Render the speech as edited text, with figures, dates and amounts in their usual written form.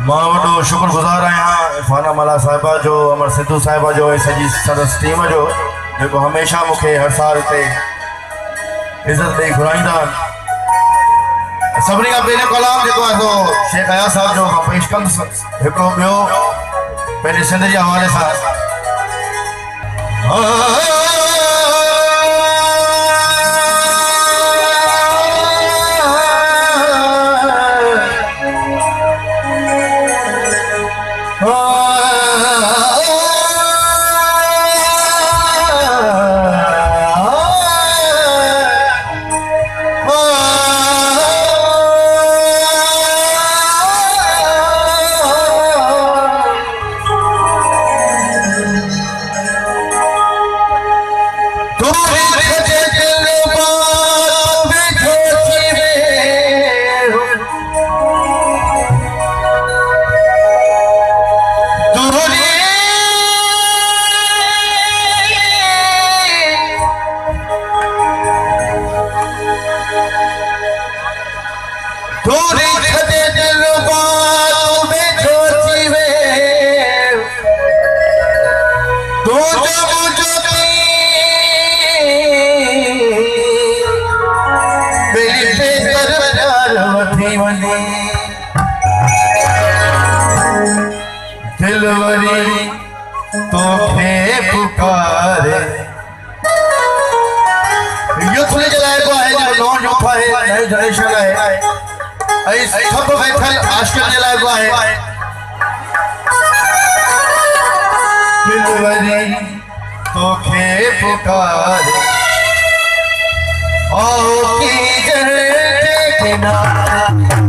मां वॾो शुक्रगुज़ार आहियां इरफाना मला साहिबा जो, अमर सिद्धू साहिबा जो, सॼी सदस टीम जो, जेको हमेशह मूंखे हर साल हिते इज़त ॾेई घुराईंदा आहिनि। सभिनी खां पहिरियों कलाम जेको आहे सो शेख अयाज़ साहिब जो मां पेश कंदुसि, हिकिड़ो ॿियो पंहिंजे सिंध जे हवाले सां। दिलवरी तोखे पुकारे यूथ जे लाइ को आहे, जो नॉन यूथ आहे, नई जनरेशन आहे, ऐं सभु वेठल आशिक़ जे लाइ को आहे। दिलवरी तोखे पुकारे ओ की जन्नत के नाम